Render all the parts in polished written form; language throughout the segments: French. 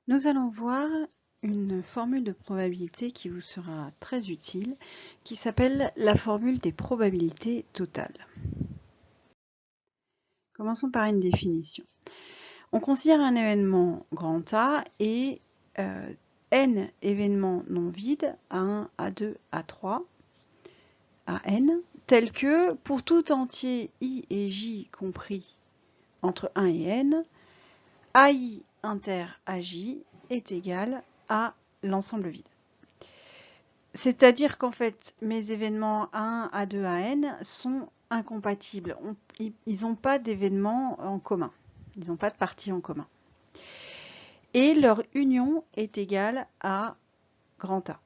Nous allons voir une formule de probabilité qui vous sera très utile, qui s'appelle la formule des probabilités totales. Commençons par une définition. On considère un événement grand A et n événements non vides, A1, A2, A3, AN, tels que pour tout entier I et J compris entre 1 et n, AI inter AJ est égal à l'ensemble vide. C'est-à-dire qu'en fait, mes événements A1, A2, AN sont incompatibles. Ils n'ont pas d'événements en commun. Ils n'ont pas de parties en commun. Et leur union est égale à grand A.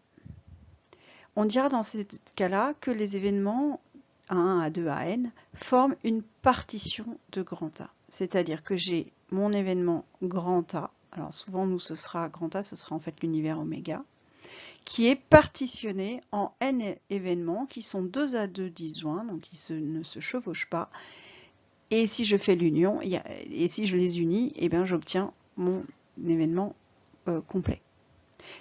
On dira dans ce cas-là que les événements A1, A2, AN forment une partition de grand A. C'est-à-dire que j'ai mon événement grand A. Alors souvent, nous, ce sera grand A, ce sera en fait l'univers oméga, qui est partitionné en n événements qui sont 2 à 2 disjoints, donc qui ne se chevauchent pas. Et si je fais l'union, et si je les unis, eh bien j'obtiens mon événement complet.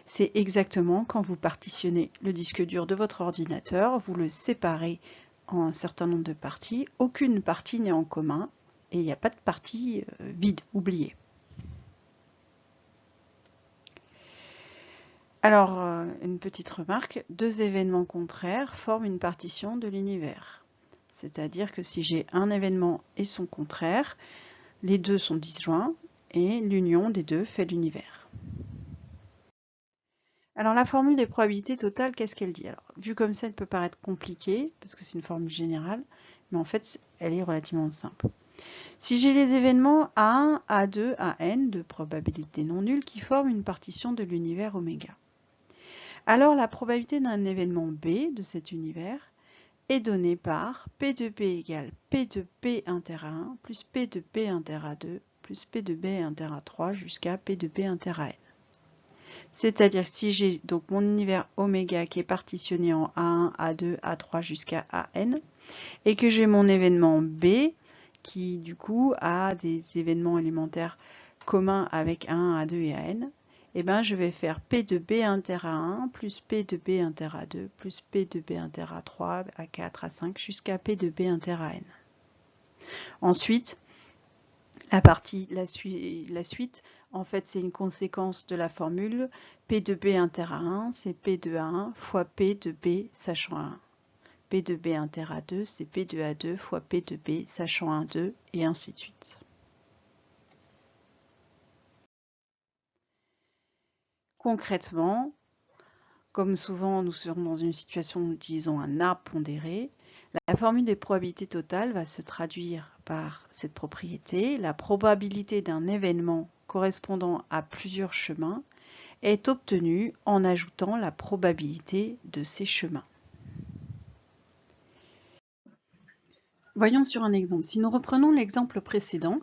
C'est exactement quand vous partitionnez le disque dur de votre ordinateur, vous le séparez en un certain nombre de parties, aucune partie n'est en commun et il n'y a pas de partie vide, oubliée. Alors, une petite remarque, deux événements contraires forment une partition de l'univers. C'est-à-dire que si j'ai un événement et son contraire, les deux sont disjoints et l'union des deux fait l'univers. Alors la formule des probabilités totales, qu'est-ce qu'elle dit? Alors, vu comme ça, elle peut paraître compliquée, parce que c'est une formule générale, mais en fait, elle est relativement simple. Si j'ai les événements A1, A2, AN de probabilité non nulle qui forment une partition de l'univers oméga, alors la probabilité d'un événement B de cet univers est donnée par P de B égale P de B inter A1 plus P de B inter A2 plus P de B inter A3 jusqu'à P de B inter AN. C'est-à-dire que si j'ai donc mon univers oméga qui est partitionné en A1, A2, A3 jusqu'à AN, et que j'ai mon événement B qui du coup a des événements élémentaires communs avec A1, A2 et AN, eh ben, je vais faire P de B inter A1 plus P de B inter A2 plus P de B inter A3, A4, A5 jusqu'à P de B inter AN. Ensuite, la suite, en fait, c'est une conséquence de la formule P de B inter A1, c'est P de A1 fois P de B sachant A1. P de B inter A2, c'est P de A2 fois P de B sachant 1, 2, et ainsi de suite. Concrètement, comme souvent nous serons dans une situation où nous utilisons un arbre pondéré, la formule des probabilités totales va se traduire par cette propriété. La probabilité d'un événement correspondant à plusieurs chemins est obtenue en ajoutant la probabilité de ces chemins. Voyons sur un exemple. Si nous reprenons l'exemple précédent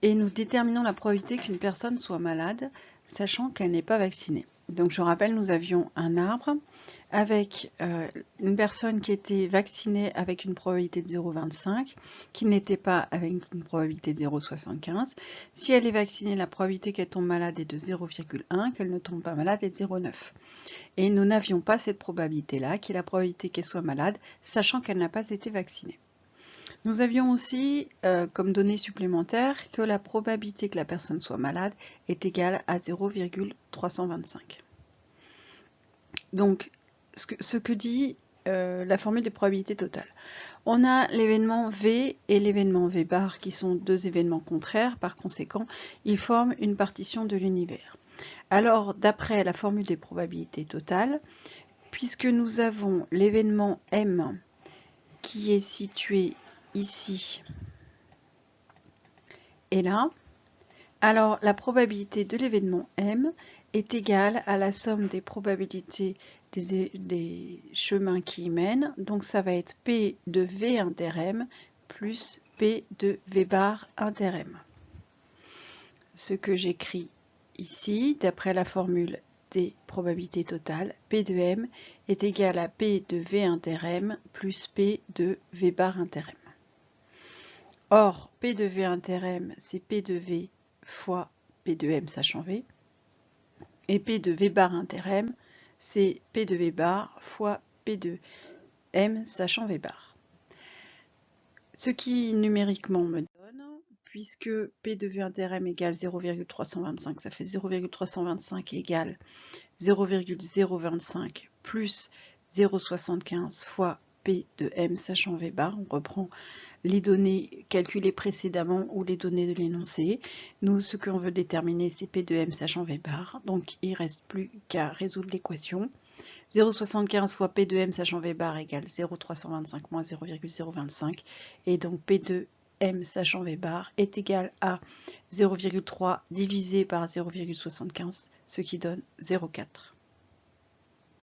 et nous déterminons la probabilité qu'une personne soit malade, sachant qu'elle n'est pas vaccinée. Donc je rappelle, nous avions un arbre avec une personne qui était vaccinée avec une probabilité de 0,25, qui n'était pas avec une probabilité de 0,75. Si elle est vaccinée, la probabilité qu'elle tombe malade est de 0,1, qu'elle ne tombe pas malade est de 0,9. Et nous n'avions pas cette probabilité-là, qui est la probabilité qu'elle soit malade, sachant qu'elle n'a pas été vaccinée. Nous avions aussi comme donnée supplémentaire que la probabilité que la personne soit malade est égale à 0,325. Donc, ce que dit la formule des probabilités totales. On a l'événement V et l'événement V bar qui sont deux événements contraires, par conséquent, ils forment une partition de l'univers. Alors, d'après la formule des probabilités totales, puisque nous avons l'événement M qui est situé ici et là, alors la probabilité de l'événement M est égale à la somme des probabilités des chemins qui y mènent. Donc ça va être P de V inter M plus P de V bar inter M. Ce que j'écris ici, d'après la formule des probabilités totales, P de M est égal à P de V inter M plus P de V bar inter M. Or, P de V inter M, c'est P de V fois P de M sachant V. Et P de V bar inter M, c'est P de V bar fois P de M sachant V bar. Ce qui numériquement me donne, puisque P de V inter M égale 0,325, ça fait 0,325 égale 0,025 plus 0,75 fois P de M sachant V bar. On reprend les données calculées précédemment ou les données de l'énoncé. Nous, ce qu'on veut déterminer, c'est P de M sachant V bar. Donc, il ne reste plus qu'à résoudre l'équation. 0,75 fois P de M sachant V bar égale 0,325 moins 0,025. Et donc, P de M sachant V bar est égal à 0,3 divisé par 0,75, ce qui donne 0,4.